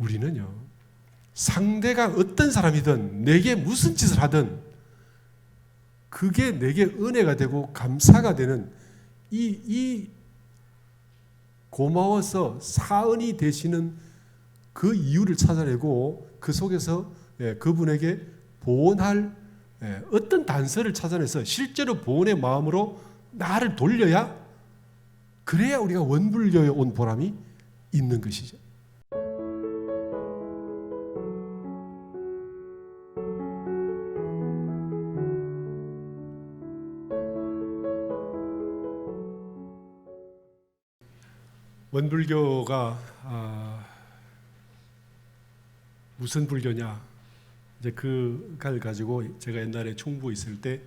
우리는요, 상대가 어떤 사람이든 내게 무슨 짓을 하든 그게 내게 은혜가 되고 감사가 되는 이 고마워서 사은이 되시는 그 이유를 찾아내고 그 속에서 그분에게 보온할 어떤 단서를 찾아내서 실제로 보온의 마음으로 나를 돌려야, 그래야 우리가 원불교에 온 보람이 있는 것이죠. 원불교가 무슨 불교냐, 이제 그걸 가지고 제가 옛날에 충북에 있을 때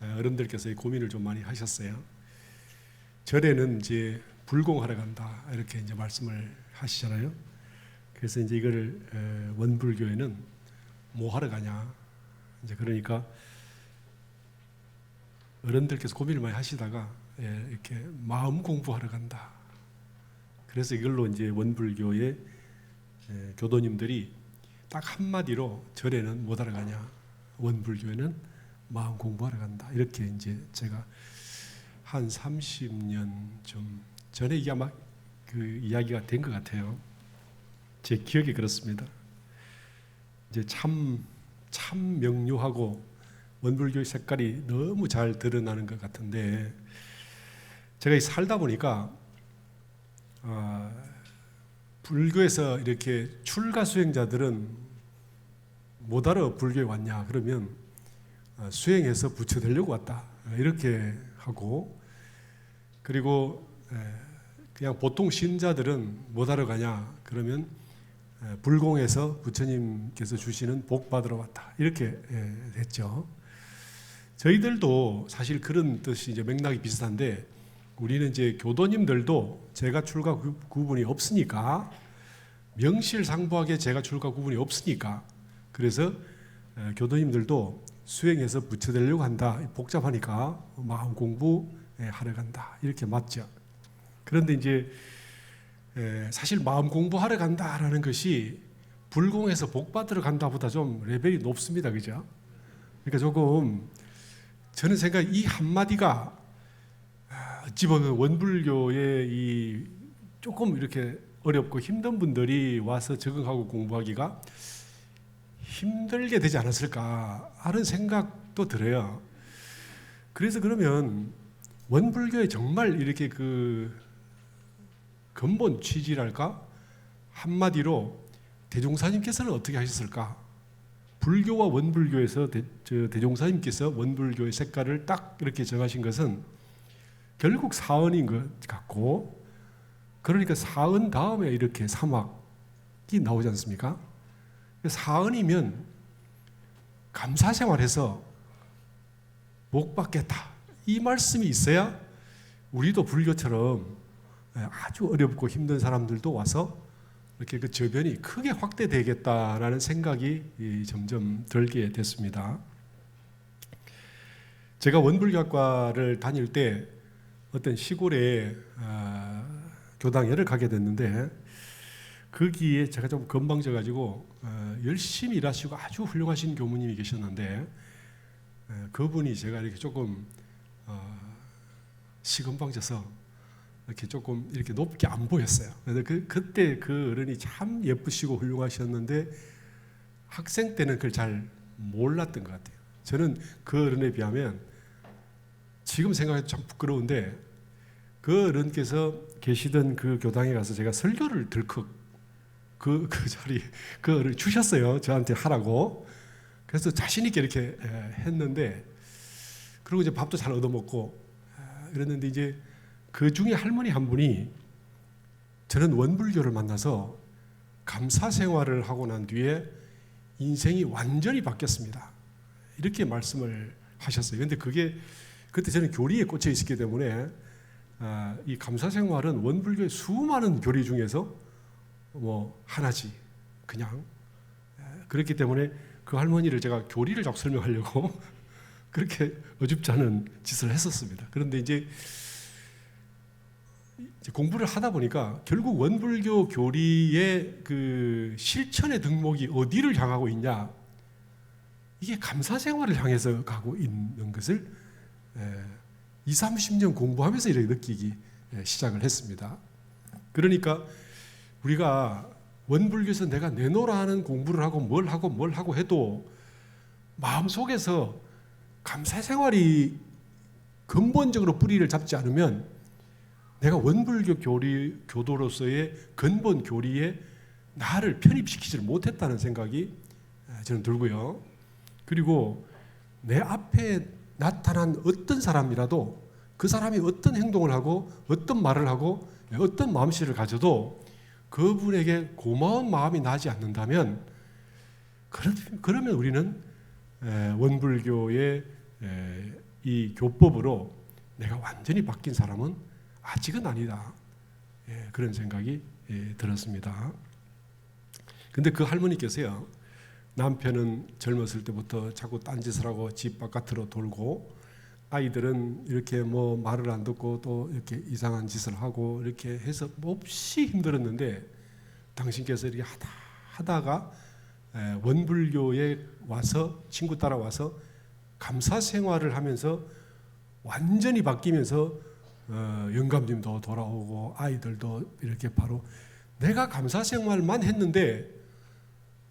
어른들께서 고민을 좀 많이 하셨어요. 절에는 이제 불공하러 간다 이렇게 이제 말씀을 하시잖아요. 그래서 이제 이거를 원불교에는 뭐 하러 가냐, 이제 그러니까 어른들께서 고민을 많이 하시다가 이렇게 마음 공부하러 간다. 그래서 이걸로 이제 원불교의 교도님들이 딱 한마디로 절에는 못 하러 가냐, 원불교에는 마음 공부하러 간다. 이렇게 이제 제가 한 30년 좀 전에 이게 아마 그 이야기가 된 것 같아요. 제 기억이 그렇습니다. 이제 참 명료하고 원불교의 색깔이 너무 잘 드러나는 것 같은데, 제가 살다 보니까 불교에서 이렇게 출가 수행자들은 뭐하러 불교에 왔냐 그러면 수행해서 부처되려고 왔다 이렇게 하고, 그리고 그냥 보통 신자들은 뭐하러 가냐 그러면 불공에서 부처님께서 주시는 복 받으러 왔다 이렇게 했죠. 저희들도 사실 그런 뜻이 이제 맥락이 비슷한데, 우리는 이제 교도님들도 제가 출가 구분이 없으니까, 명실상부하게 제가 출가 구분이 없으니까, 그래서 교도님들도 수행해서 부처되려고 한다, 복잡하니까 마음 공부하러 간다 이렇게 맞죠. 그런데 이제 사실 마음 공부하러 간다라는 것이 불공에서 복 받으러 간다보다 좀 레벨이 높습니다, 그죠? 그러니까 조금 저는 생각 이 한마디가 어찌 보면 원불교의 이 조금 이렇게 어렵고 힘든 분들이 와서 적응하고 공부하기가 힘들게 되지 않았을까 하는 생각도 들어요. 그래서 그러면 원불교에 정말 이렇게 그 근본 취지랄까? 한마디로 대종사님께서는 어떻게 하셨을까? 불교와 원불교에서 대종사님께서 원불교의 색깔을 딱 이렇게 정하신 것은 결국 사언인 것 같고, 그러니까 사언 다음에 이렇게 사막이 나오지 않습니까? 사언이면 감사생활해서 복 받겠다 이 말씀이 있어야 우리도 불교처럼 아주 어렵고 힘든 사람들도 와서 이렇게 그 저변이 크게 확대되겠다라는 생각이 점점 들게 됐습니다. 제가 원불교학과를 다닐 때 어떤 시골에 교당회를 가게 됐는데, 거기에 제가 좀 건방져 가지고 열심히 일하시고 아주 훌륭하신 교무님이 계셨는데, 그분이 제가 이렇게 조금 시건방져서 이렇게 조금 이렇게 높게 안 보였어요. 그래서 그때 그 어른이 참 예쁘시고 훌륭하셨는데 학생 때는 그걸 잘 몰랐던 것 같아요. 저는 그 어른에 비하면 지금 생각해도 참 부끄러운데, 그 어른께서 계시던 그 교당에 가서 제가 설교를 들컥 그 자리 그 어른 주셨어요. 저한테 하라고. 그래서 자신 있게 이렇게 했는데, 그리고 이제 밥도 잘 얻어먹고 이랬는데, 이제 그 중에 할머니 한 분이 저는 원불교를 만나서 감사 생활을 하고 난 뒤에 인생이 완전히 바뀌었습니다 이렇게 말씀을 하셨어요. 그런데 그때 저는 교리에 꽂혀 있었기 때문에 이 감사 생활은 원불교의 수많은 교리 중에서 뭐 하나지 그냥. 그렇기 때문에 그 할머니를 제가 교리를 자꾸 설명하려고 그렇게 어줍지 않은 짓을 했었습니다. 그런데 이제 이제 공부를 하다 보니까 결국 원불교 교리의 그 실천의 덕목이 어디를 향하고 있냐, 이게 감사 생활을 향해서 가고 있는 것을 20, 30년 공부하면서 이렇게 느끼기 시작을 했습니다. 그러니까 우리가 원불교에서 내가 내노라 하는 공부를 하고 뭘 하고 해도 마음속에서 감사 생활이 근본적으로 뿌리를 잡지 않으면 내가 원불교 교도로서의 근본 교리에 나를 편입시키지를 못했다는 생각이 저는 들고요. 그리고 내 앞에 나타난 어떤 사람이라도 그 사람이 어떤 행동을 하고 어떤 말을 하고 어떤 마음씨를 가져도 그분에게 고마운 마음이 나지 않는다면 그러면 우리는 원불교의 이 교법으로 내가 완전히 바뀐 사람은 아직은 아니다. 그런 생각이 들었습니다. 근데 그 할머니께서요, 남편은 젊었을 때부터 자꾸 딴짓을 하고 집 바깥으로 돌고, 아이들은 이렇게 뭐 말을 안 듣고 또 이렇게 이상한 짓을 하고 이렇게 해서 몹시 힘들었는데, 당신께서 이렇게 하다가 원불교에 와서 친구 따라와서 감사 생활을 하면서 완전히 바뀌면서 영감님도 돌아오고 아이들도 이렇게 바로 내가 감사 생활만 했는데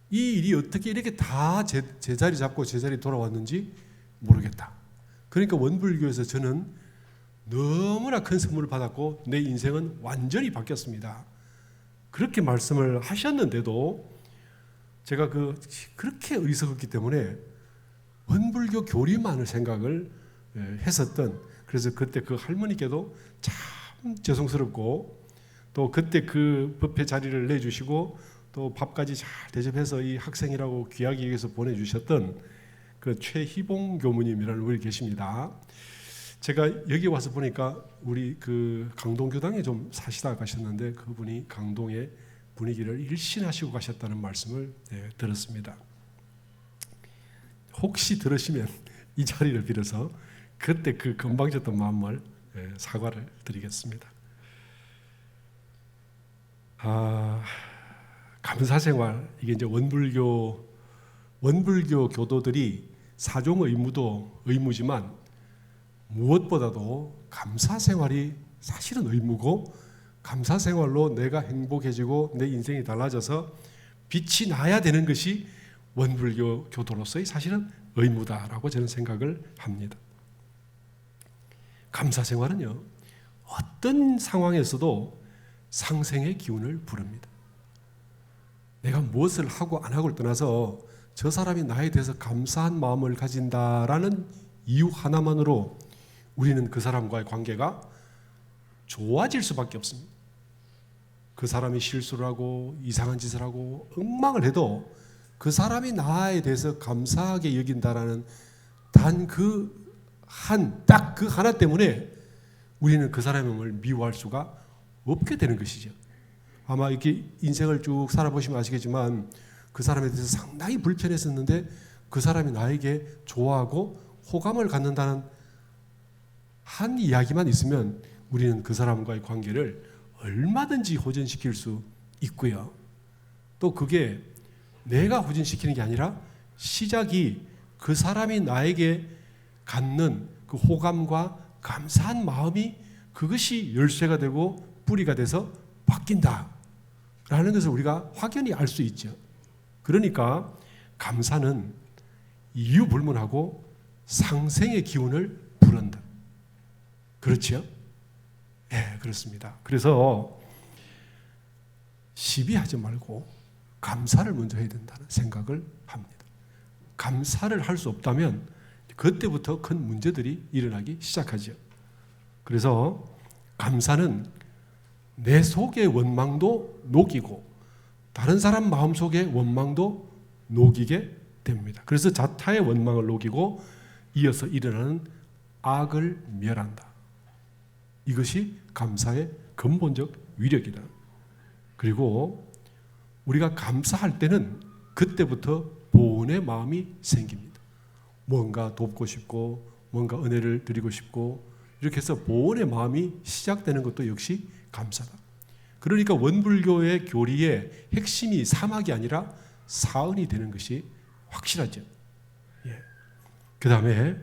이 일이 어떻게 이렇게 다 제자리 잡고 제자리 돌아왔는지 모르겠다. 그러니까 원불교에서 저는 너무나 큰 선물을 받았고 내 인생은 완전히 바뀌었습니다. 그렇게 말씀을 하셨는데도 제가 그렇게 어리석었기 때문에 원불교 교리만을 생각을 했었던, 그래서 그때 그 할머니께도 참 죄송스럽고, 또 그때 그 법회 자리를 내주시고 또 밥까지 잘 대접해서 이 학생이라고 귀하게 여기서 보내주셨던 그 최희봉 교무님이라는 분이 계십니다. 제가 여기 와서 보니까 우리 그 강동교당에 좀 사시다 가셨는데 그분이 강동의 분위기를 일신하시고 가셨다는 말씀을 들었습니다. 혹시 들으시면 이 자리를 빌어서 그때 그 건방졌던 마음을 사과를 드리겠습니다. 감사생활, 이게 이제 원불교 교도들이 사종 의무도 의무지만 무엇보다도 감사생활이 사실은 의무고, 감사생활로 내가 행복해지고 내 인생이 달라져서 빛이 나야 되는 것이 원불교 교도로서의 사실은 의무다라고 저는 생각을 합니다. 감사생활은요, 어떤 상황에서도 상생의 기운을 부릅니다. 내가 무엇을 하고 안 하고를 떠나서 저 사람이 나에 대해서 감사한 마음을 가진다라는 이유 하나만으로 우리는 그 사람과의 관계가 좋아질 수밖에 없습니다. 그 사람이 실수를 하고 이상한 짓을 하고 엉망을 해도 그 사람이 나에 대해서 감사하게 여긴다라는 단 딱 그 하나 때문에 우리는 그 사람을 미워할 수가 없게 되는 것이죠. 아마 이렇게 인생을 쭉 살아보시면 아시겠지만 그 사람에 대해서 상당히 불편했었는데 그 사람이 나에게 좋아하고 호감을 갖는다는 한 이야기만 있으면 우리는 그 사람과의 관계를 얼마든지 호전시킬 수 있고요. 또 그게 내가 호전시키는 게 아니라 시작이 그 사람이 나에게 갖는 그 호감과 감사한 마음이 그것이 열쇠가 되고 뿌리가 돼서 바뀐다라는 것을 우리가 확연히 알 수 있죠. 그러니까 감사는 이유 불문하고 상생의 기운을 부른다. 그렇죠? 네, 그렇습니다. 그래서 시비하지 말고 감사를 먼저 해야 된다는 생각을 합니다. 감사를 할 수 없다면 그때부터 큰 문제들이 일어나기 시작하죠. 그래서 감사는 내 속의 원망도 녹이고 다른 사람 마음속의 원망도 녹이게 됩니다. 그래서 자타의 원망을 녹이고 이어서 일어나는 악을 멸한다. 이것이 감사의 근본적 위력이다. 그리고 우리가 감사할 때는 그때부터 보은의 마음이 생깁니다. 뭔가 돕고 싶고 뭔가 은혜를 드리고 싶고 이렇게 해서 보은의 마음이 시작되는 것도 역시 감사다. 그러니까 원불교의 교리의 핵심이 사막이 아니라 사은이 되는 것이 확실하죠. 예. 그 다음에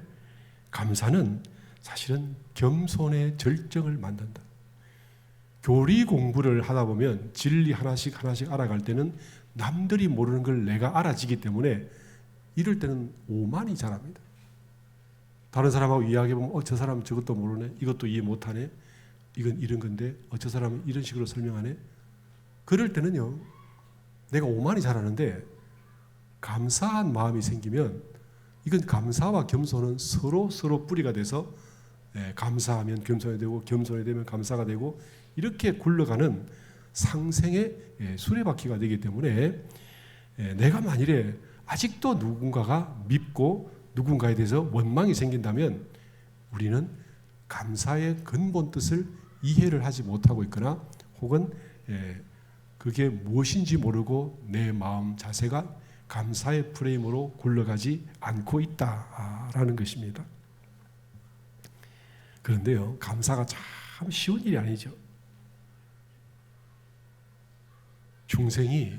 감사는 사실은 겸손의 절정을 만든다. 교리 공부를 하다 보면 진리 하나씩 알아갈 때는 남들이 모르는 걸 내가 알아지기 때문에 이럴 때는 오만이 자랍니다. 다른 사람하고 이야기해보면 저 사람 저것도 모르네, 이것도 이해 못하네, 이건 이런 건데 저 사람은 이런 식으로 설명하네. 그럴 때는요, 내가 오만이 자라는데 감사한 마음이 생기면 이건 감사와 겸손은 서로 뿌리가 돼서 감사하면 겸손이 되고 겸손이 되면 감사가 되고 이렇게 굴러가는 상생의 수레바퀴가 되기 때문에 내가 만일에 아직도 누군가가 밉고 누군가에 대해서 원망이 생긴다면 우리는 감사의 근본 뜻을 이해를 하지 못하고 있거나 혹은 그게 무엇인지 모르고 내 마음 자세가 감사의 프레임으로 굴러가지 않고 있다라는 것입니다. 그런데요, 감사가 참 쉬운 일이 아니죠. 중생이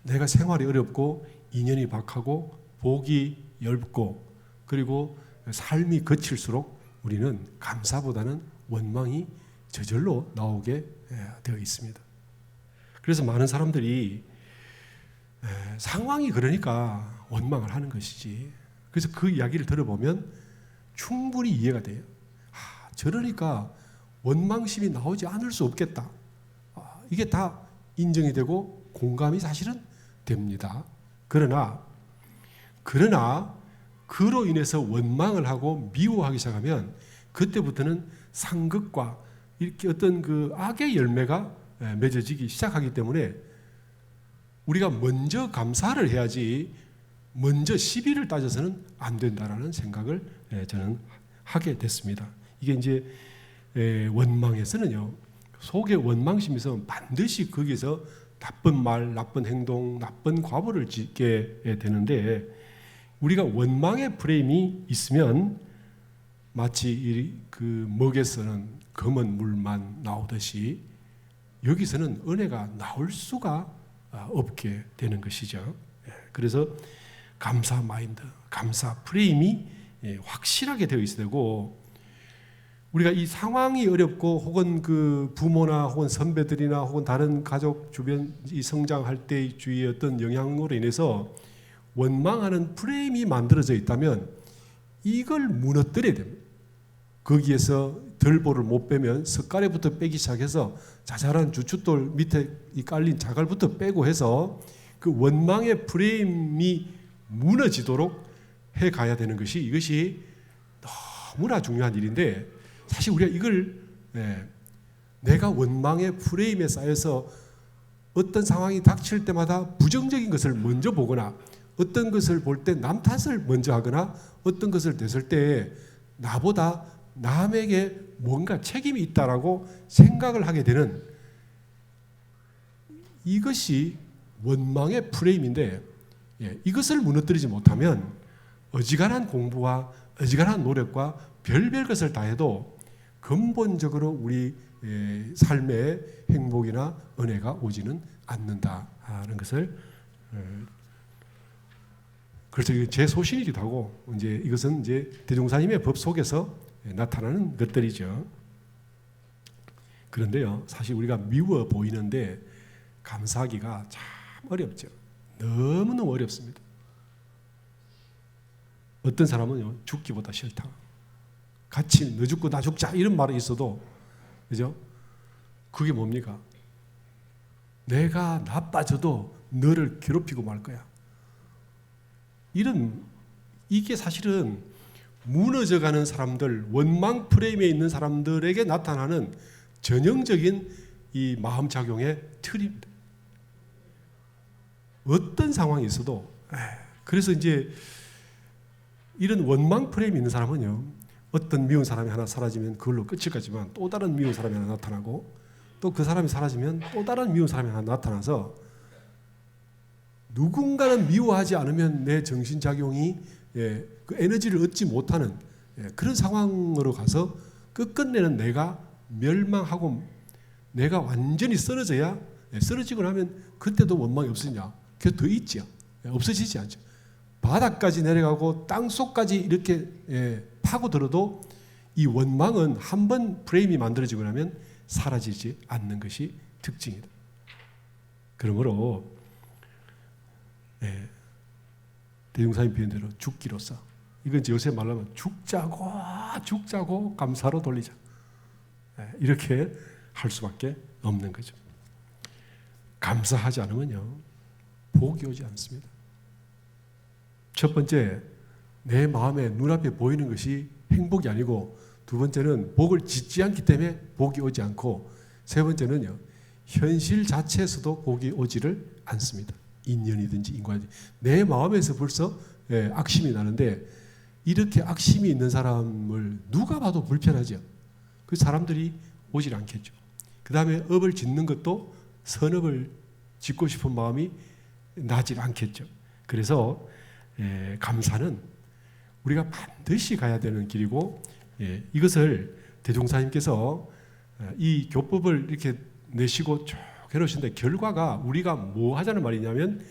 내가 생활이 어렵고 인연이 박하고 복이 얇고 그리고 삶이 거칠수록 우리는 감사보다는 원망이 저절로 나오게 되어 있습니다. 그래서 많은 사람들이 상황이 그러니까 원망을 하는 것이지. 그래서 그 이야기를 들어보면 충분히 이해가 돼요. 저러니까 원망심이 나오지 않을 수 없겠다. 이게 다 인정이 되고 공감이 사실은 됩니다. 그러나 그로 인해서 원망을 하고 미워하기 시작하면 그때부터는 상극과 이렇게 어떤 그 악의 열매가 맺어지기 시작하기 때문에 우리가 먼저 감사를 해야지 먼저 시비를 따져서는 안 된다라는 생각을 저는 하게 됐습니다. 이게 이제 원망에서는요, 속에 원망심이 있으면 반드시 거기서 나쁜 말, 나쁜 행동, 나쁜 과보를 짓게 되는데 우리가 원망의 프레임이 있으면 마치 그 먹에서는 검은 물만 나오듯이 여기서는 은혜가 나올 수가 없게 되는 것이죠. 그래서 감사 마인드, 감사 프레임이 확실하게 되어 있어야 되고 우리가 이 상황이 어렵고 혹은 그 부모나 혹은 선배들이나 혹은 다른 가족 주변 이 성장할 때의 주위의 어떤 영향으로 인해서 원망하는 프레임이 만들어져 있다면 이걸 무너뜨려야 됩니다. 거기에서 덜보를 못 빼면 석가래부터 빼기 시작해서 자잘한 주춧돌 밑에 이 깔린 자갈부터 빼고 해서 그 원망의 프레임이 무너지도록 해 가야 되는 것이 이것이 너무나 중요한 일인데 사실 우리가 이걸 내가 원망의 프레임에 쌓여서 어떤 상황이 닥칠 때마다 부정적인 것을 먼저 보거나 어떤 것을 볼 때 남 탓을 먼저 하거나 어떤 것을 됐을 때 나보다 남에게 뭔가 책임이 있다라고 생각을 하게 되는 이것이 원망의 프레임인데 이것을 무너뜨리지 못하면 어지간한 공부와 어지간한 노력과 별별 것을 다 해도 근본적으로 우리 삶의 행복이나 은혜가 오지는 않는다는 것을 그래서 제 소신이기도 하고 이제 이것은 이제 대종사님의 법 속에서 나타나는 것들이죠. 그런데요, 사실 우리가 미워 보이는데 감사하기가 참 어렵죠. 너무너무 어렵습니다. 어떤 사람은요, 죽기보다 싫다. 같이 너 죽고 나 죽자 이런 말이 있어도 그죠? 그게 뭡니까? 내가 나빠져도 너를 괴롭히고 말 거야. 이게 사실은 무너져가는 사람들, 원망 프레임에 있는 사람들에게 나타나는 전형적인 이 마음작용의 틀입니다. 어떤 상황이 있어도 그래서 이제 이런 원망 프레임이 있는 사람은요, 어떤 미운 사람이 하나 사라지면 그걸로 끝일 거지만 또 다른 미운 사람이 하나 나타나고 또 그 사람이 사라지면 또 다른 미운 사람이 하나 나타나서 누군가는 미워하지 않으면 내 정신작용이 그 에너지를 얻지 못하는 그런 상황으로 가서 끝끝내는 내가 멸망하고 내가 완전히 쓰러져야, 쓰러지고 나면 그때도 원망이 없으냐? 그게 더 있지요. 없어지지 않죠. 바닥까지 내려가고 땅속까지 이렇게 파고들어도 이 원망은 한 번 프레임이 만들어지고 나면 사라지지 않는 것이 특징이다. 그러므로 대종사님 표현대로 죽기로써, 이건 이제 요새 말로 하면 죽자고 감사로 돌리자, 이렇게 할 수밖에 없는 거죠. 감사하지 않으면요 복이 오지 않습니다. 첫 번째, 내 마음에 눈앞에 보이는 것이 행복이 아니고, 두 번째는 복을 짓지 않기 때문에 복이 오지 않고, 세 번째는요 현실 자체에서도 복이 오지를 않습니다. 인연이든지 인과든지 내 마음에서 벌써 악심이 나는데, 이렇게 악심이 있는 사람을 누가 봐도 불편하죠. 그 사람들이 오질 않겠죠. 그 다음에 업을 짓는 것도 선업을 짓고 싶은 마음이 나질 않겠죠. 그래서 감사는 우리가 반드시 가야 되는 길이고, 이것을 대종사님께서 이 교법을 이렇게 내시고 쭉 해놓으신데, 결과가 우리가 뭐 하자는 말이냐면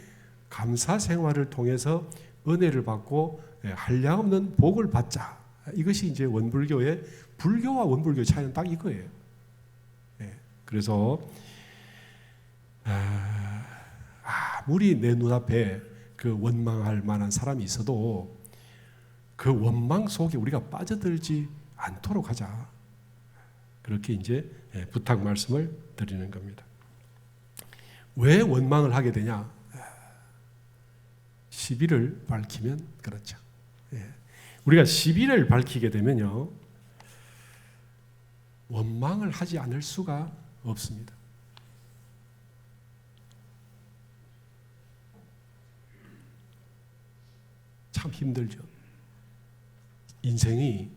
감사 생활을 통해서 은혜를 받고 한량없는 복을 받자. 이것이 이제 원불교의, 불교와 원불교의 차이는 딱 이거예요. 그래서 아무리 내 눈앞에 그 원망할 만한 사람이 있어도 그 원망 속에 우리가 빠져들지 않도록 하자. 그렇게 이제 부탁 말씀을 드리는 겁니다. 왜 원망을 하게 되냐? 시비를 밝히면 그렇죠. 우리가 시비를 밝히게 되면요 원망을 하지 않을 수가 없습니다. 참 힘들죠. 인생이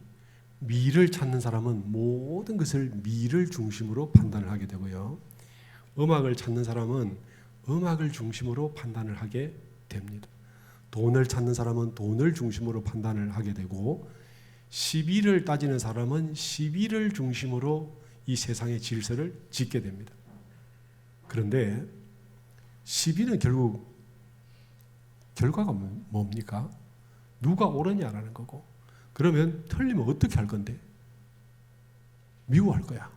미를 찾는 사람은 모든 것을 미를 중심으로 판단을 하게 되고요, 음악을 찾는 사람은 음악을 중심으로 판단을 하게 됩니다. 돈을 찾는 사람은 돈을 중심으로 판단을 하게 되고, 시비를 따지는 사람은 시비를 중심으로 이 세상의 질서를 짓게 됩니다. 그런데 시비는 결국 결과가 뭡니까? 누가 옳으냐라는 거고, 그러면 틀리면 어떻게 할 건데? 미워할 거야?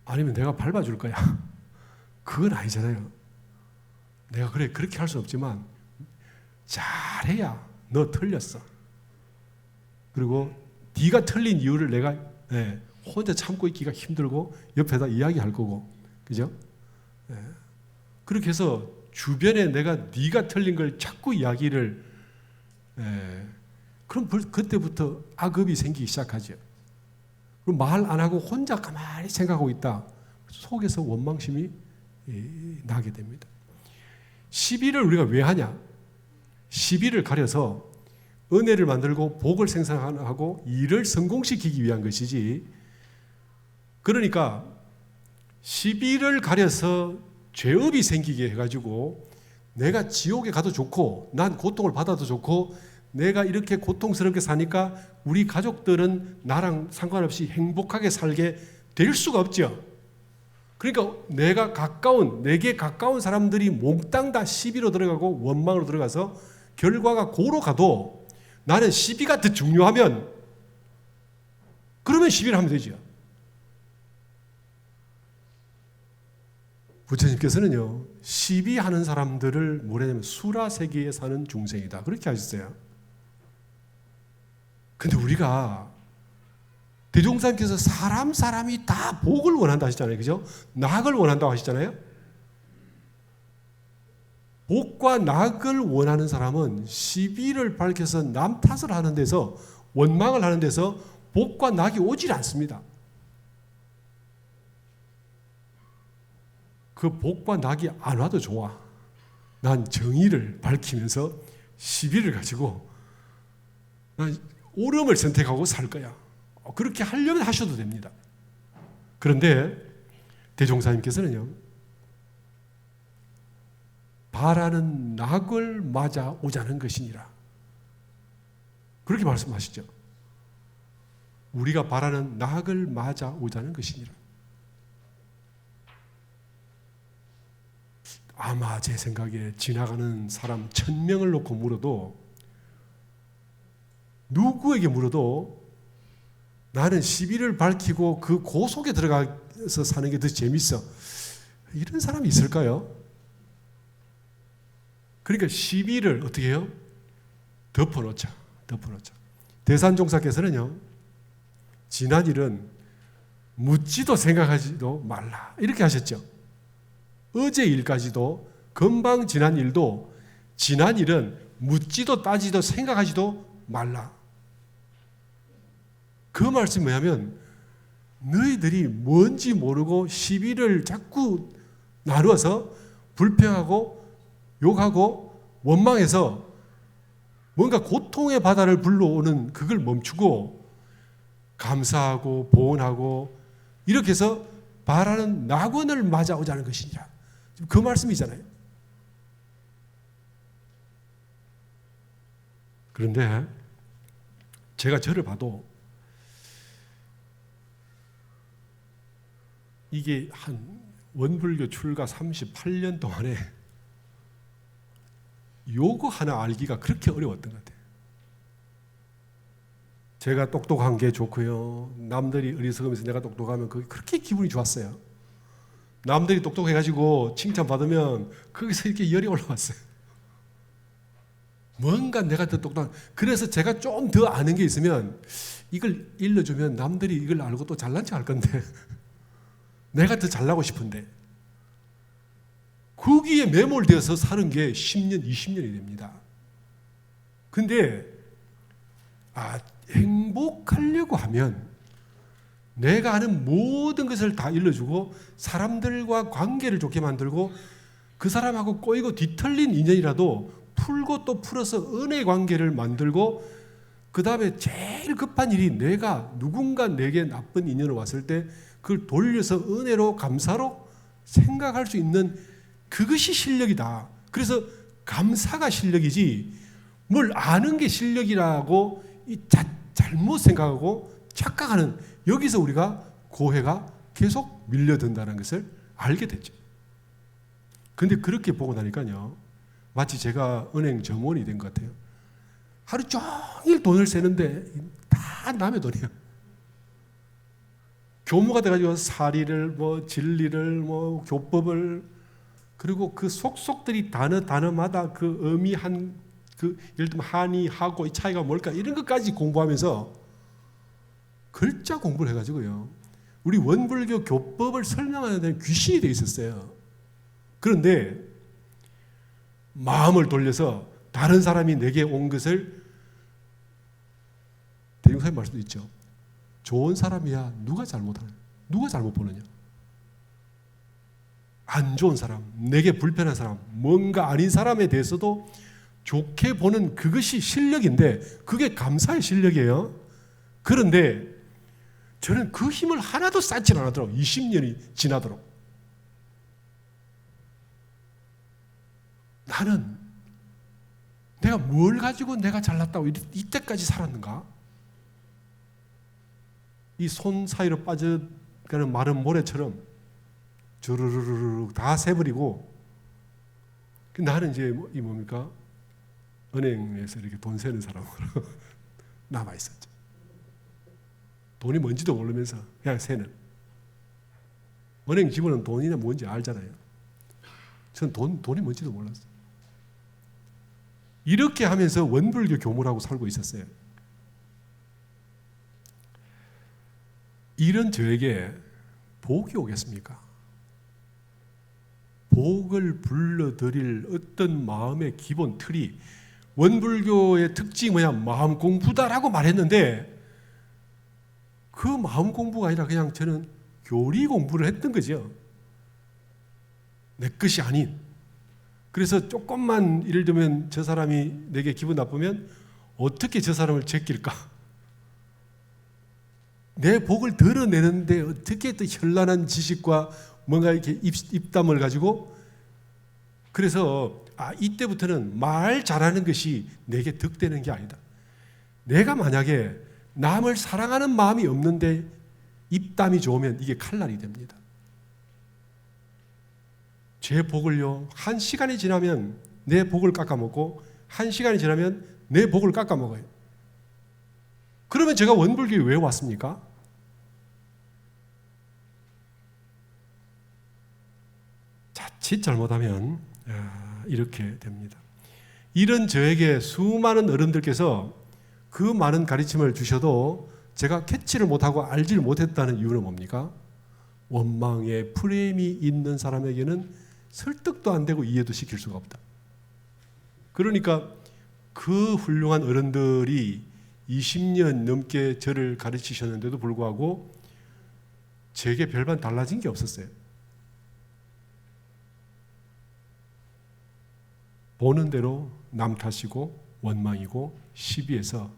아니면 내가 밟아줄 거야? 그건 아니잖아요. 내가 그렇게 할 수 없지만 잘해야 너 틀렸어. 그리고 네가 틀린 이유를 내가 혼자 참고 있기가 힘들고 옆에다 이야기할 거고, 그죠? 그렇게 해서 주변에 내가 네가 틀린 걸 자꾸 이야기를 그럼 그때부터 악업이 생기기 시작하죠. 그럼 말 안 하고 혼자 가만히 생각하고 있다. 속에서 원망심이 나게 됩니다. 시비를 우리가 왜 하냐? 시비를 가려서 은혜를 만들고 복을 생산하고 일을 성공시키기 위한 것이지, 그러니까 시비를 가려서 죄업이 생기게 해가지고 내가 지옥에 가도 좋고 난 고통을 받아도 좋고 내가 이렇게 고통스럽게 사니까 우리 가족들은 나랑 상관없이 행복하게 살게 될 수가 없죠. 그러니까 내게 가까운 사람들이 몽땅 다 시비로 들어가고 원망으로 들어가서 결과가 고로 가도 나는 시비가 더 중요하면 그러면 시비를 하면 되죠. 부처님께서는요, 시비하는 사람들을 뭐라냐면 수라세계에 사는 중생이다, 그렇게 하셨어요. 근데 우리가 대종사님께서 사람이 다 복을 원한다 하시잖아요. 그죠? 낙을 원한다고 하시잖아요. 복과 낙을 원하는 사람은 시비를 밝혀서 남 탓을 하는 데서, 원망을 하는 데서 복과 낙이 오질 않습니다. 그 복과 낙이 안 와도 좋아. 난 정의를 밝히면서 시비를 가지고 난 옳음을 선택하고 살 거야. 그렇게 하려면 하셔도 됩니다. 그런데 대종사님께서는요, 바라는 낙을 맞아 오자는 것이니라, 그렇게 말씀하시죠. 우리가 바라는 낙을 맞아오자는 것이니라. 아마 제 생각에 지나가는 사람 1000명을 놓고 물어도, 누구에게 물어도 나는 시비를 밝히고 그 고속에 들어가서 사는 게 더 재밌어, 이런 사람이 있을까요? 그러니까 시비를 어떻게 해요? 덮어놓자. 대산종사께서는요, 지난 일은 묻지도 생각하지도 말라, 이렇게 하셨죠. 어제 일까지도, 금방 지난 일도, 지난 일은 묻지도 따지도 생각하지도 말라. 그 말씀이 뭐냐면, 너희들이 뭔지 모르고 시비를 자꾸 나누어서 불평하고 욕하고 원망해서 뭔가 고통의 바다를 불러오는 그걸 멈추고 감사하고 보온하고 이렇게 해서 바라는 낙원을 맞아오자는 것이니라. 그 말씀이잖아요. 그런데 제가 저를 봐도 이게 한 원불교 출가 38년 동안에 요거 하나 알기가 그렇게 어려웠던 것 같아요. 제가 똑똑한 게 좋고요, 남들이 어리석으면서 내가 똑똑하면 그게 그렇게 기분이 좋았어요. 남들이 똑똑해가지고 칭찬받으면 거기서 이렇게 열이 올라왔어요. 뭔가 내가 더 똑똑한, 그래서 제가 좀 더 아는 게 있으면 이걸 일러주면 남들이 이걸 알고 또 잘난 척 할 건데 내가 더 잘나고 싶은데, 거기에 매몰되어서 사는 게 10년, 20년이 됩니다. 근데 행복하려고 하면 내가 아는 모든 것을 다 일러주고 사람들과 관계를 좋게 만들고 그 사람하고 꼬이고 뒤틀린 인연이라도 풀고 또 풀어서 은혜의 관계를 만들고, 그 다음에 제일 급한 일이 내가 누군가 내게 나쁜 인연을 왔을 때 그걸 돌려서 은혜로 감사로 생각할 수 있는, 그것이 실력이다. 그래서 감사가 실력이지 뭘 아는 게 실력이라고 잘못 생각하고 착각하는, 여기서 우리가 고해가 계속 밀려든다는 것을 알게 됐죠. 그런데 그렇게 보고 나니까요, 마치 제가 은행 점원이 된 것 같아요. 하루 종일 돈을 세는데 다 남의 돈이에요. 교무가 돼가지고 사리를 진리를 교법을, 그리고 그 속속들이 단어마다 그 의미한 그 예를 들면 한이 하고 이 차이가 뭘까, 이런 것까지 공부하면서 글자 공부를 해가지고요, 우리 원불교 교법을 설명하는 데는 귀신이 돼 있었어요. 그런데 마음을 돌려서 다른 사람이 내게 온 것을, 대중사님 말씀도 있죠. 좋은 사람이야 누가 잘못하냐, 누가 잘못 보느냐. 안 좋은 사람, 내게 불편한 사람, 뭔가 아닌 사람에 대해서도 좋게 보는 그것이 실력인데, 그게 감사의 실력이에요. 그런데 저는 그 힘을 하나도 쌓지 않았더라고요. 20년이 지나도록. 나는 내가 뭘 가지고 내가 잘났다고 이때까지 살았는가? 이 손 사이로 빠져가는 마른 모래처럼 주르르르 다 새버리고, 나는 이제 이 뭡니까? 은행에서 이렇게 돈 세는 사람으로 남아 있었죠. 돈이 뭔지도 모르면서 그냥 세는. 은행 직원은 돈이나 뭔지 알잖아요. 전 돈이 뭔지도 몰랐어요. 이렇게 하면서 원불교 교무라고 살고 있었어요. 이런 저에게 복이 오겠습니까? 복을 불러드릴 어떤 마음의 기본 틀이, 원불교의 특징이 뭐냐, 마음 공부다라고 말했는데 그 마음 공부가 아니라 그냥 저는 교리 공부를 했던 거죠. 내 것이 아닌. 그래서 조금만 예를 들면 저 사람이 내게 기분 나쁘면 어떻게 저 사람을 제낄까? 내 복을 드러내는데 어떻게 또 현란한 지식과 뭔가 이렇게 입담을 가지고, 그래서 이때부터는 말 잘하는 것이 내게 득되는 게 아니다. 내가 만약에 남을 사랑하는 마음이 없는데 입담이 좋으면 이게 칼날이 됩니다. 제 복을요, 1시간이 지나면 내 복을 깎아먹고 1시간이 지나면 내 복을 깎아먹어요. 그러면 제가 원불교에 왜 왔습니까? 자칫 잘못하면 이렇게 됩니다. 이런 저에게 수많은 어른들께서 그 많은 가르침을 주셔도 제가 캐치를 못하고 알지를 못했다는 이유는 뭡니까? 원망의 프레임이 있는 사람에게는 설득도 안 되고 이해도 시킬 수가 없다. 그러니까 그 훌륭한 어른들이 20년 넘게 저를 가르치셨는데도 불구하고 제게 별반 달라진 게 없었어요. 보는 대로 남 탓이고 원망이고 시비해서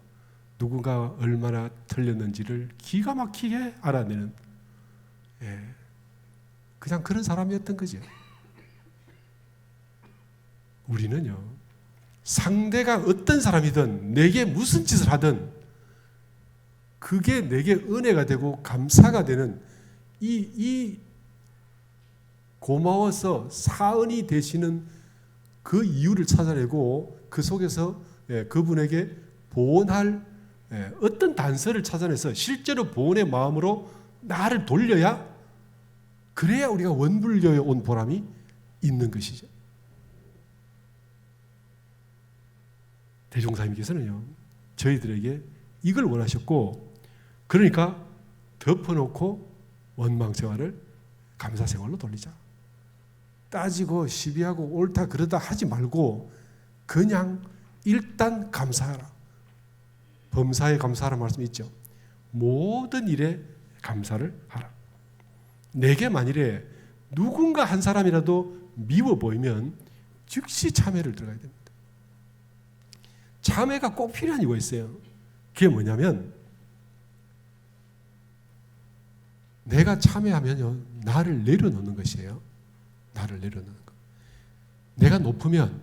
누구가 얼마나 틀렸는지를 기가 막히게 알아내는 그냥 그런 사람이었던 거죠. 우리는요, 상대가 어떤 사람이든 내게 무슨 짓을 하든 그게 내게 은혜가 되고 감사가 되는 이 고마워서 사은이 되시는 그 이유를 찾아내고 그 속에서 그분에게 보온할 어떤 단서를 찾아내서 실제로 보온의 마음으로 나를 돌려야, 그래야 우리가 원불교에 온 보람이 있는 것이죠. 대종사님께서는요, 저희들에게 이걸 원하셨고, 그러니까 덮어놓고 원망생활을 감사생활로 돌리자. 따지고 시비하고 옳다 그러다 하지 말고 그냥 일단 감사하라. 범사에 감사하라는 말씀이 있죠. 모든 일에 감사를 하라. 내게 만일에 누군가 한 사람이라도 미워 보이면 즉시 참회를 들어가야 됩니다. 참회가 꼭 필요한 이유가 있어요. 그게 뭐냐면, 내가 참회하면요, 나를 내려놓는 것이에요. 나를 내려놓는 것. 내가 높으면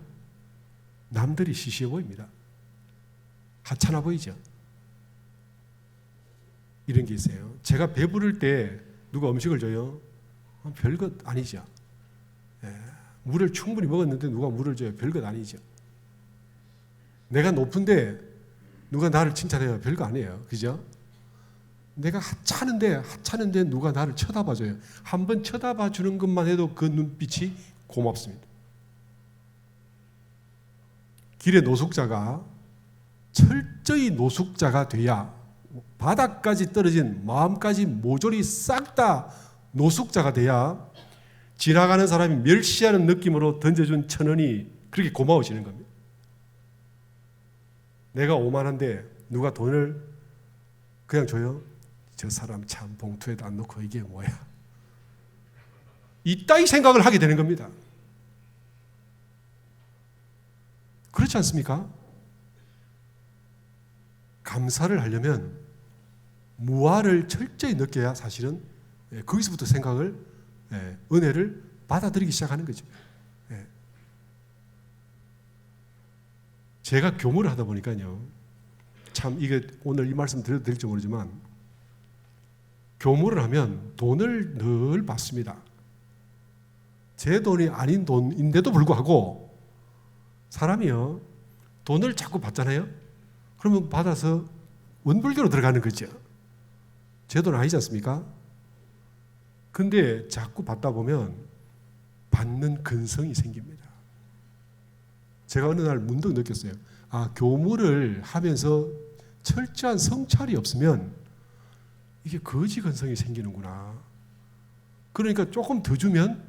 남들이 시시해 보입니다. 하찮아 보이죠. 이런 게 있어요. 제가 배부를 때 누가 음식을 줘요? 별것 아니죠. 물을 충분히 먹었는데 누가 물을 줘요? 별것 아니죠. 내가 높은데 누가 나를 칭찬해요? 별거 아니에요. 그죠? 내가 하찮은데 누가 나를 쳐다봐줘요. 한번 쳐다봐 주는 것만 해도 그 눈빛이 고맙습니다. 길의 노숙자가 철저히 노숙자가 돼야, 바닥까지 떨어진 마음까지 모조리 싹 다 노숙자가 돼야 지나가는 사람이 멸시하는 느낌으로 던져준 1,000원이 그렇게 고마워지는 겁니다. 내가 오만한데 누가 돈을 그냥 줘요? 저 사람 참 봉투에도 안 넣고 이게 뭐야? 이따위 생각을 하게 되는 겁니다. 그렇지 않습니까? 감사를 하려면 무아를 철저히 느껴야 사실은 거기서부터 생각을, 은혜를 받아들이기 시작하는 거죠. 제가 교무를 하다 보니까요, 참 이게 오늘 이 말씀 드려도 될지 모르지만, 교무를 하면 돈을 늘 받습니다. 제 돈이 아닌 돈인데도 불구하고 사람이요, 돈을 자꾸 받잖아요. 그러면 받아서 원불교로 들어가는 거죠. 제 돈 아니지 않습니까? 근데 자꾸 받다 보면 받는 근성이 생깁니다. 제가 어느 날 문득 느꼈어요. 아, 교무를 하면서 철저한 성찰이 없으면 이게 거지 근성이 생기는구나. 그러니까 조금 더 주면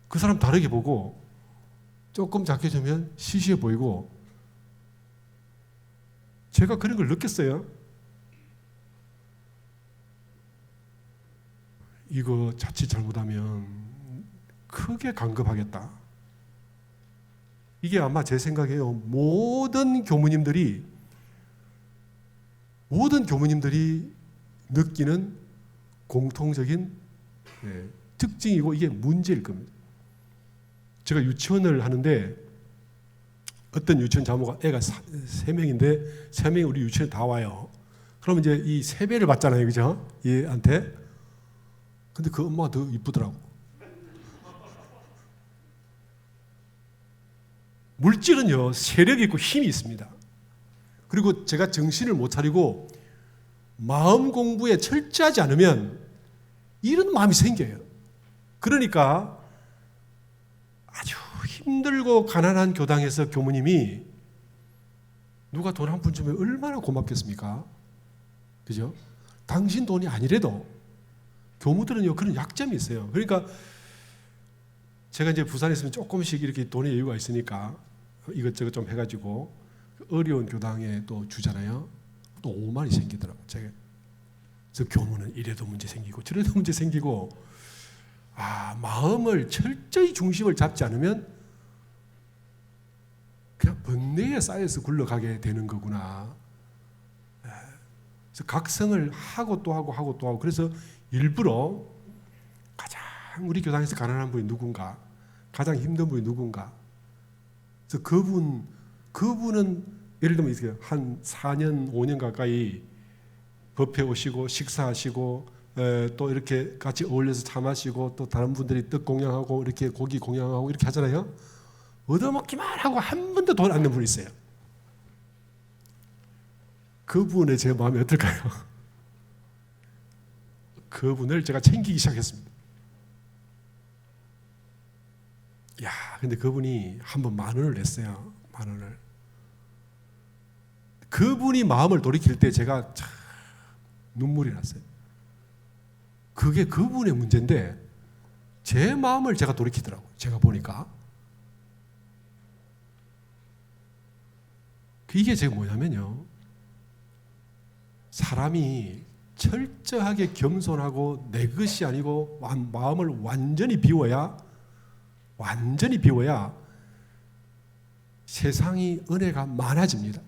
그 사람 다르게 보고, 조금 작게 주면 시시해 보이고, 제가 그런 걸 느꼈어요. 이거 자칫 잘못하면 크게 간급하겠다. 이게 아마 제 생각에요, 모든 교무님들이 느끼는 공통적인 특징이고, 이게 문제일 겁니다. 제가 유치원을 하는데 어떤 유치원 자모가 애가 3명인데 3명이 우리 유치원에 다 와요. 그러면 이제 이 세배를 받잖아요, 그죠? 얘한테. 근데 그 엄마가 더 이쁘더라고. 물질은요, 세력이 있고 힘이 있습니다. 그리고 제가 정신을 못 차리고 마음 공부에 철저하지 않으면 이런 마음이 생겨요. 그러니까 아주 힘들고 가난한 교당에서 교무님이 누가 돈 한 푼 주면 얼마나 고맙겠습니까? 그죠? 당신 돈이 아니래도 교무들은요, 그런 약점이 있어요. 그러니까 제가 이제 부산에 있으면 조금씩 이렇게 돈의 여유가 있으니까 이것저것 좀 해가지고 어려운 교당에 또 주잖아요. 또 오만이 생기더라고요. 제가. 그래서 교무는 이래도 문제 생기고 저래도 문제 생기고, 마음을 철저히 중심을 잡지 않으면 그냥 번뇌에 쌓여서 굴러가게 되는 거구나. 그래서 각성을 하고 또 하고 하고 또 하고, 그래서 일부러 가장 우리 교당에서 가난한 분이 누군가, 가장 힘든 분이 누군가, 그래서 그분은 예를 들면 이렇게 한 4년 5년 가까이 법회 오시고 식사하시고 또 이렇게 같이 어울려서 차 마시고 또 다른 분들이 떡 공양하고 이렇게 고기 공양하고 이렇게 하잖아요. 얻어먹기만 하고 한 번도 돈 안 낸 분이 있어요. 그분의 제 마음이 어떨까요? 그분을 제가 챙기기 시작했습니다. 근데 그분이 한 번 10,000원을 냈어요. 10,000원을. 그분이 마음을 돌이킬 때 제가 참 눈물이 났어요. 그게 그분의 문제인데 제 마음을 제가 돌이키더라고요. 제가 보니까. 이게 제가 뭐냐면요, 사람이 철저하게 겸손하고 내 것이 아니고 마음을 완전히 비워야 세상이 은혜가 많아집니다.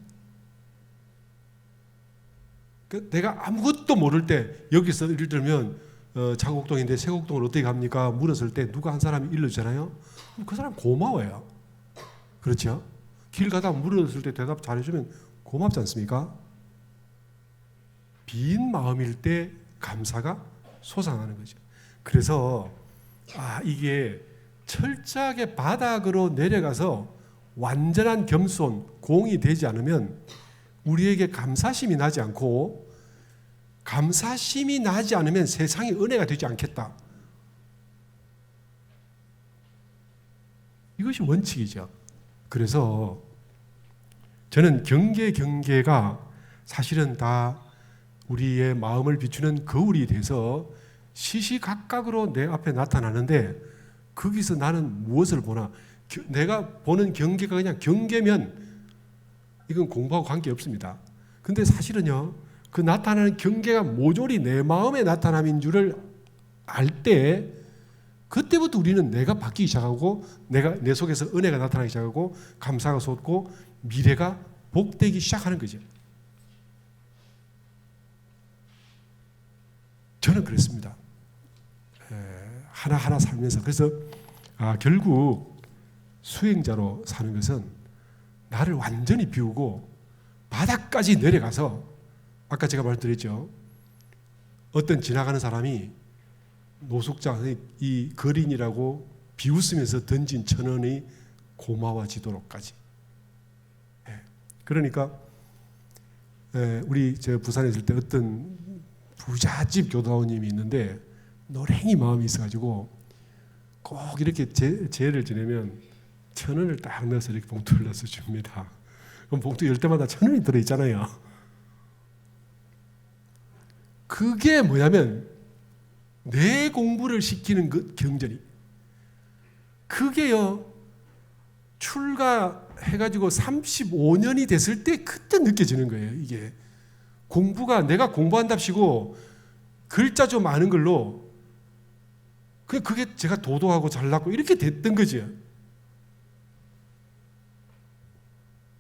내가 아무것도 모를 때 여기서 예를 들면 장곡동인데 세곡동을 어떻게 갑니까? 물었을 때 누가 한 사람이 일러주잖아요. 그 사람 고마워요. 그렇죠? 길 가다 물었을 때 대답 잘해주면 고맙지 않습니까? 빈 마음일 때 감사가 솟아나는 거죠. 그래서 이게 철저하게 바닥으로 내려가서 완전한 겸손, 공이 되지 않으면 우리에게 감사심이 나지 않고, 감사심이 나지 않으면 세상이 은혜가 되지 않겠다. 이것이 원칙이죠. 그래서 저는 경계가 사실은 다 우리의 마음을 비추는 거울이 돼서 시시각각으로 내 앞에 나타나는데, 거기서 나는 무엇을 보나? 내가 보는 경계가 그냥 경계면 이건 공부하고 관계없습니다. 근데 사실은요, 그 나타나는 경계가 모조리 내 마음의 나타남인 줄을 알 때, 그때부터 우리는 내가 바뀌기 시작하고 내 속에서 은혜가 나타나기 시작하고 감사가 솟고 미래가 복되기 시작하는 거죠. 저는 그랬습니다. 하나하나 살면서. 그래서 결국 수행자로 사는 것은 나를 완전히 비우고 바닥까지 내려가서, 아까 제가 말씀드렸죠. 어떤 지나가는 사람이 노숙자, 이 거린이라고 비웃으면서 던진 1,000원이 고마워지도록까지. 그러니까 우리 저 부산에 있을 때 어떤 부잣집 교도원님이 있는데 노랭이 마음이 있어가지고 꼭 이렇게 제를 지내면 1,000원을 딱 넣어서 이렇게 봉투를 넣어서 줍니다. 그럼 봉투 열 때마다 1,000원이 들어있잖아요. 그게 뭐냐면 내 공부를 시키는 그 경전이. 그게요, 출가해가지고 35년이 됐을 때 그때 느껴지는 거예요. 이게 공부가, 내가 공부한답시고 글자 좀 아는 걸로 그게 제가 도도하고 잘났고 이렇게 됐던 거죠.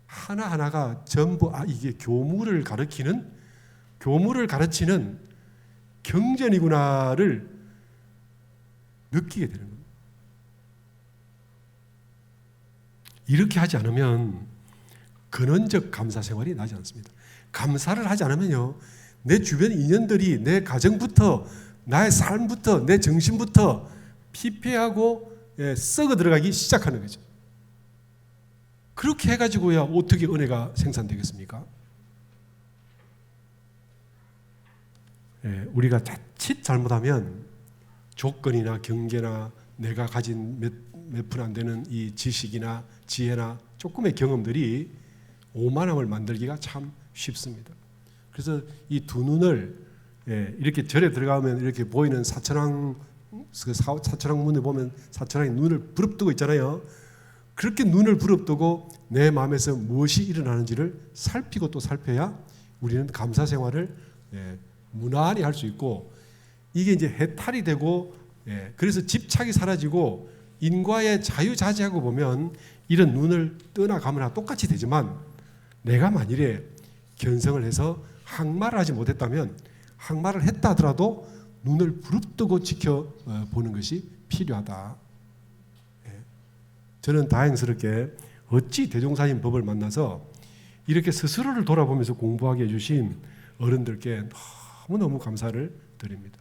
하나하나가 전부 이게 교무를 가르치는 경전이구나를 느끼게 되는 겁니다. 이렇게 하지 않으면 근원적 감사 생활이 나지 않습니다. 감사를 하지 않으면요, 내 주변 인연들이 내 가정부터 나의 삶부터 내 정신부터 피폐하고 썩어 들어가기 시작하는 거죠. 그렇게 해가지고야 어떻게 은혜가 생산되겠습니까? 우리가 자칫 잘못하면 조건이나 경계나 내가 가진 몇 푼 안 되는 이 지식이나 지혜나 조금의 경험들이 오만함을 만들기가 참 쉽습니다. 그래서 이 두 눈을 이렇게 절에 들어가면 이렇게 보이는 사천왕 문에 보면 사천왕이 눈을 부릅뜨고 있잖아요. 그렇게 눈을 부릅뜨고 내 마음에서 무엇이 일어나는지를 살피고 또 살펴야 우리는 감사 생활을 무난히 할 수 있고, 이게 이제 해탈이 되고 그래서 집착이 사라지고 인과의 자유자재하고 보면 이런 눈을 떠나가거나 똑같이 되지만, 내가 만일에 견성을 해서 항마를 하지 못했다면 항마를 했다 하더라도 눈을 부릅뜨고 지켜보는 것이 필요하다. 저는 다행스럽게 어찌 대종사님 법을 만나서 이렇게 스스로를 돌아보면서 공부하게 해주신 어른들께 너무너무 감사를 드립니다.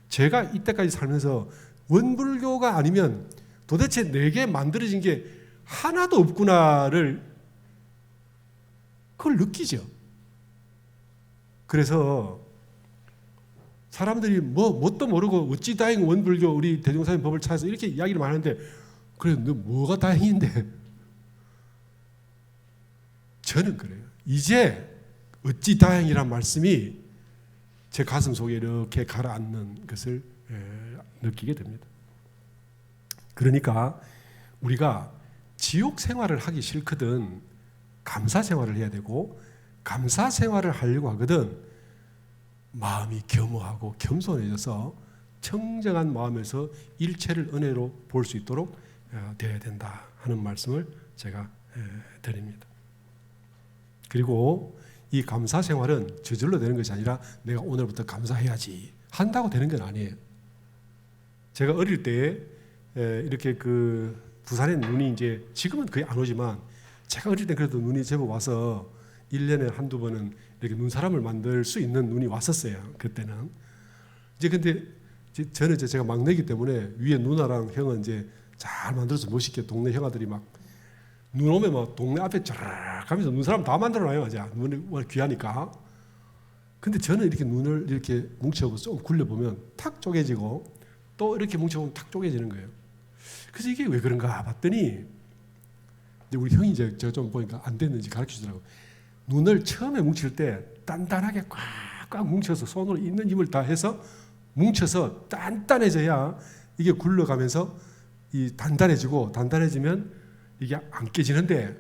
제가 이때까지 살면서 원불교가 아니면 도대체 내게 만들어진 게 하나도 없구나를 그걸 느끼죠. 그래서 사람들이 뭣도 모르고 어찌 다행 원불교 우리 대종사님 법을 찾아서 이렇게 이야기를 많이 하는데, 그래 너 뭐가 다행인데? 저는 그래요. 이제 어찌 다행이란 말씀이 제 가슴 속에 이렇게 가라앉는 것을 느끼게 됩니다. 그러니까 우리가 지옥 생활을 하기 싫거든 감사 생활을 해야 되고, 감사 생활을 하려고 하거든 마음이 겸허하고 겸손해져서 청정한 마음에서 일체를 은혜로 볼 수 있도록 되어야 된다 하는 말씀을 제가 드립니다. 그리고 이 감사 생활은 저절로 되는 것이 아니라 내가 오늘부터 감사해야지 한다고 되는 건 아니에요. 제가 어릴 때 이렇게 부산에 눈이 이제 지금은 거의 안 오지만 제가 어릴 때 그래도 눈이 제법 와서 1년에 한두 번은 이렇게 눈사람을 만들 수 있는 눈이 왔었어요. 그때는. 이제 근데 저는 이제 제가 막내기 때문에 위에 누나랑 형은 이제 잘 만들어서 멋있게 동네 형아들이 막 눈 오면 막 동네 앞에 쫙 가면서 눈사람 다 만들어놔요. 이제 눈이 귀하니까. 근데 저는 이렇게 눈을 이렇게 뭉쳐보고 좀 굴려보면 탁 쪼개지고 또 이렇게 뭉쳐보면 탁 쪼개지는 거예요. 그래서 이게 왜 그런가 봤더니 우리 형이 이제 제가 좀 보니까 안 됐는지 가르쳐 주더라고요. 눈을 처음에 뭉칠 때 단단하게 꽉꽉 뭉쳐서 손으로 있는 힘을 다 해서 뭉쳐서 단단해져야 이게 굴러가면서 이 단단해지면 이게 안 깨지는데,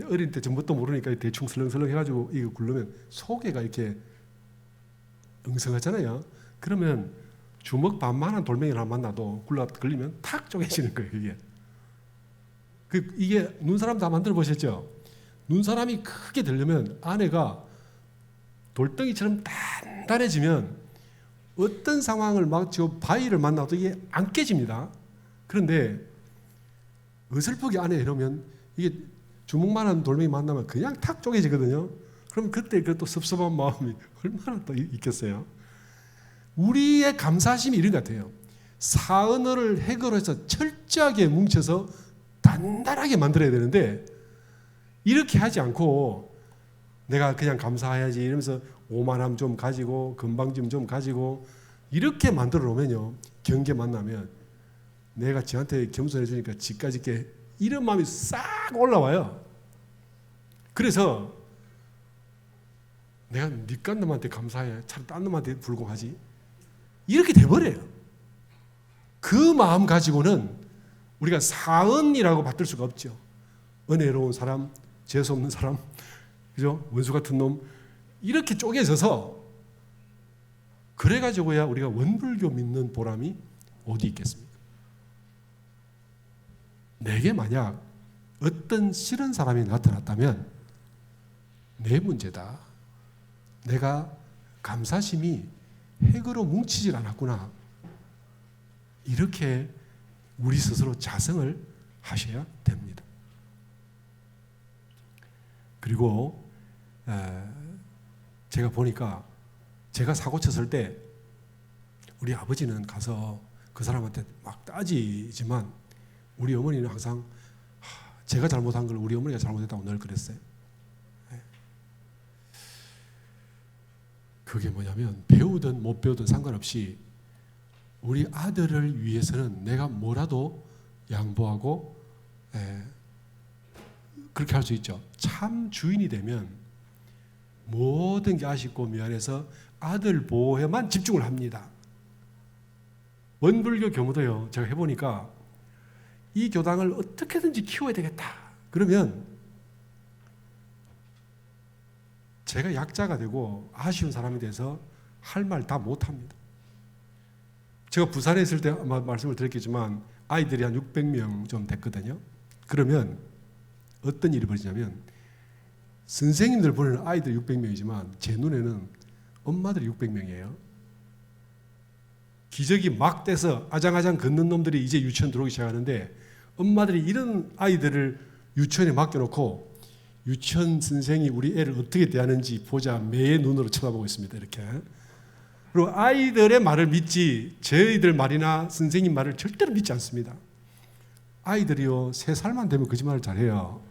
어릴 때 전부터 모르니까 대충 설렁설렁 해가지고 이거 굴르면 속에가 이렇게 엉성하잖아요. 그러면 주먹 반만한 돌멩이를 하나 만나도 걸리면 탁 쪼개지는 거예요. 이게 눈사람 다 만들어 보셨죠? 눈사람이 크게 되려면 안에가 돌덩이처럼 단단해지면 어떤 상황을 바위를 만나도 이게 안 깨집니다. 그런데 어설프게 안에 이러면 이게 주먹만한 돌멩이 만나면 그냥 탁 쪼개지거든요. 그럼 그때 그 또 섭섭한 마음이 얼마나 또 있겠어요. 우리의 감사심이 이런 것 같아요. 사언어를 해결해서 철저하게 뭉쳐서 단단하게 만들어야 되는데, 이렇게 하지 않고 내가 그냥 감사해야지 이러면서 오만함 좀 가지고 건방짐 좀 가지고 이렇게 만들어 놓으면요, 경계 만나면 내가 지한테 겸손해 주니까 지까지 게 이런 마음이 싹 올라와요. 그래서 내가 니깐 놈한테 감사해, 차라리 딴 놈한테 불공하지, 이렇게 돼버려요. 그 마음 가지고는 우리가 사언이라고 받들 수가 없죠. 은혜로운 사람, 재수 없는 사람, 그죠? 원수 같은 놈, 이렇게 쪼개져서 그래가지고야 우리가 원불교 믿는 보람이 어디 있겠습니까? 내게 만약 어떤 싫은 사람이 나타났다면 내 문제다. 내가 감사심이 핵으로 뭉치질 않았구나. 이렇게 우리 스스로 자성을 하셔야 됩니다. 그리고 제가 보니까 제가 사고 쳤을 때 우리 아버지는 가서 그 사람한테 막 따지지만 우리 어머니는 항상 제가 잘못한 걸 우리 어머니가 잘못했다고 늘 그랬어요. 그게 뭐냐면 배우든 못 배우든 상관없이 우리 아들을 위해서는 내가 뭐라도 양보하고 그렇게 할 수 있죠. 참 주인이 되면 모든 게 아쉽고 미안해서 아들 보호에만 집중을 합니다. 원불교 교무도요, 제가 해보니까 이 교당을 어떻게든지 키워야 되겠다. 그러면 제가 약자가 되고 아쉬운 사람이 돼서 할 말 다 못합니다. 제가 부산에 있을 때 아마 말씀을 드렸겠지만 아이들이 한 600명 좀 됐거든요. 그러면 어떤 일이 벌어지냐면 선생님들 보내는 아이들 600명이지만 제 눈에는 엄마들이 600명이에요. 기저귀 막 떼서 아장아장 걷는 놈들이 이제 유치원 들어오기 시작하는데 엄마들이 이런 아이들을 유치원에 맡겨놓고 유치원 선생이 우리 애를 어떻게 대하는지 보자 매의 눈으로 쳐다보고 있습니다. 이렇게. 그리고 아이들의 말을 믿지 저희들 말이나 선생님 말을 절대로 믿지 않습니다. 아이들이요 3살만 되면 거짓말을 잘해요.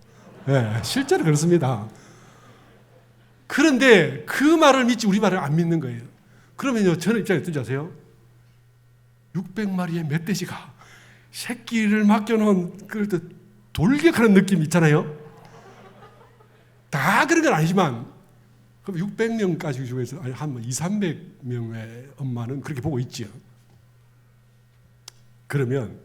네, 실제로 그렇습니다. 그런데 그 말을 믿지 우리 말을 안 믿는 거예요. 그러면요 저는 입장이 어떤지 아세요? 600마리의 멧돼지가 새끼를 맡겨놓은 그 돌격하는 느낌 있잖아요. 다 그런 건 아니지만 그럼 600명까지 중에서 한 200~300명의 엄마는 그렇게 보고 있지요. 그러면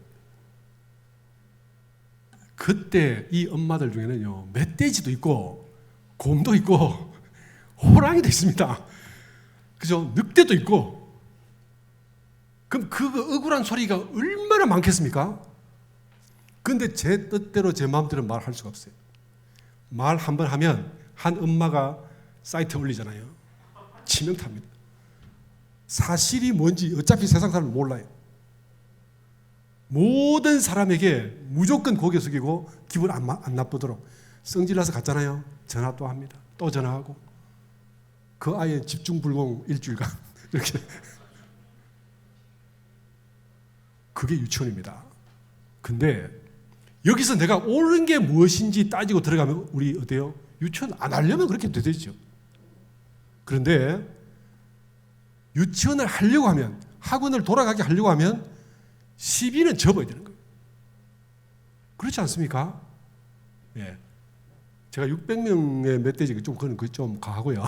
그때 이 엄마들 중에는요 멧돼지도 있고 곰도 있고 호랑이도 있습니다. 그죠? 늑대도 있고. 그럼 그 억울한 소리가 얼마나 많겠습니까? 그런데 제 뜻대로 제 마음대로 말할 수가 없어요. 말 한 번 하면 한 엄마가 사이트에 올리잖아요. 치명타입니다. 사실이 뭔지 어차피 세상 사람은 몰라요. 모든 사람에게 무조건 고개 숙이고 기분 안 나쁘도록 성질나서 갔잖아요. 전화 또 합니다. 또 전화하고 그 아이의 집중불공 일주일간 이렇게. 그게 유치원입니다. 근데 여기서 내가 옳은 게 무엇인지 따지고 들어가면 우리 어때요? 유치원 안 하려면 그렇게 되죠. 그런데 유치원을 하려고 하면 학원을 돌아가게 하려고 하면 시비는 접어야 되는 거예요. 그렇지 않습니까? 예. 제가 600명의 멧돼지가 좀 가하고요.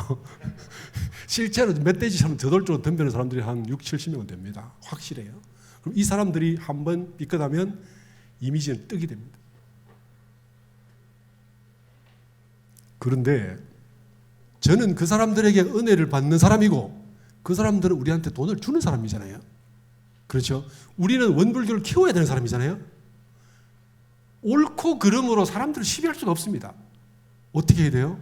실제로 멧돼지처럼 저돌적으로 덤비는 사람들이 한 60~70명은 됩니다. 확실해요. 그럼 이 사람들이 한번 삐끗하면 이미지는 뜨게 됩니다. 그런데 저는 그 사람들에게 은혜를 받는 사람이고 그 사람들은 우리한테 돈을 주는 사람이잖아요. 그렇죠? 우리는 원불교를 키워야 되는 사람이잖아요. 옳고 그름으로 사람들을 시비할 수가 없습니다. 어떻게 해야 돼요?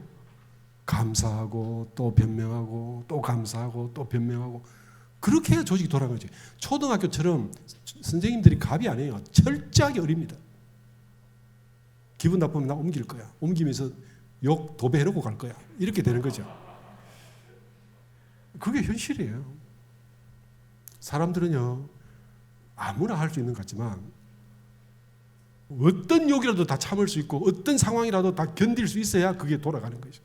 감사하고 또 변명하고 또 감사하고 또 변명하고 그렇게 해야 조직이 돌아가지. 초등학교처럼 선생님들이 갑이 아니에요. 철저하게 어립니다. 기분 나쁘면 나 옮길 거야. 옮기면서 욕 도배해놓고 갈 거야. 이렇게 되는 거죠. 그게 현실이에요. 사람들은요 아무나 할 수 있는 것 같지만 어떤 욕이라도 다 참을 수 있고 어떤 상황이라도 다 견딜 수 있어야 그게 돌아가는 거죠.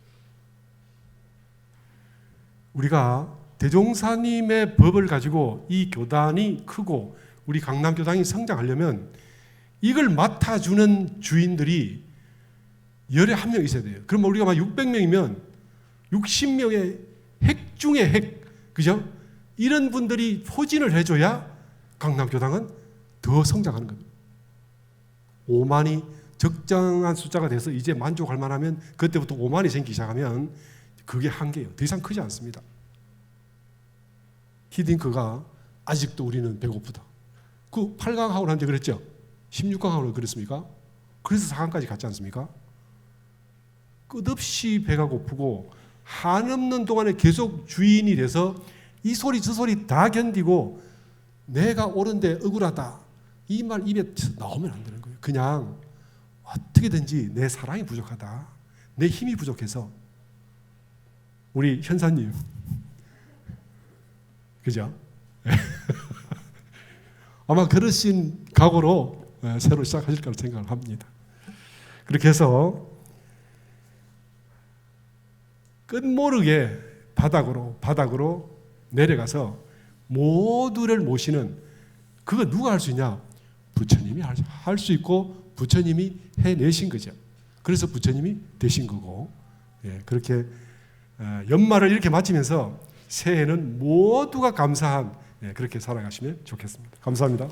우리가 대종사님의 법을 가지고 이 교단이 크고 우리 강남교당이 성장하려면 이걸 맡아주는 주인들이 열에 한 명 있어야 돼요. 그럼 우리가 막 600명이면 60명의 핵 중에 핵, 그죠? 이런 분들이 포진을 해줘야 강남교당은 더 성장하는 겁니다. 5만이 적정한 숫자가 돼서 이제 만족할 만하면 그때부터 5만이 생기기 시작하면 그게 한계예요. 더 이상 크지 않습니다. 히딩크가 아직도 우리는 배고프다. 그 8강 학원한테 그랬죠. 16강 학원을 그랬습니까? 그래서 4강까지 갔지 않습니까? 끝없이 배가 고프고 한없는 동안에 계속 주인이 돼서 이 소리 저 소리 다 견디고 내가 옳은데 억울하다. 이 말 입에 나오면 안 되는 거예요. 그냥 어떻게든지 내 사랑이 부족하다. 내 힘이 부족해서 우리 현사님 그죠? 아마 그러신 각오로 새로 시작하실 거라 생각을 합니다. 그렇게 해서 끝모르게 바닥으로 내려가서 모두를 모시는, 그거 누가 할 수 있냐? 부처님이 할 수 있고 부처님이 해내신 거죠. 그래서 부처님이 되신 거고, 그렇게 연말을 이렇게 마치면서 새해는 모두가 감사한, 그렇게 살아가시면 좋겠습니다. 감사합니다.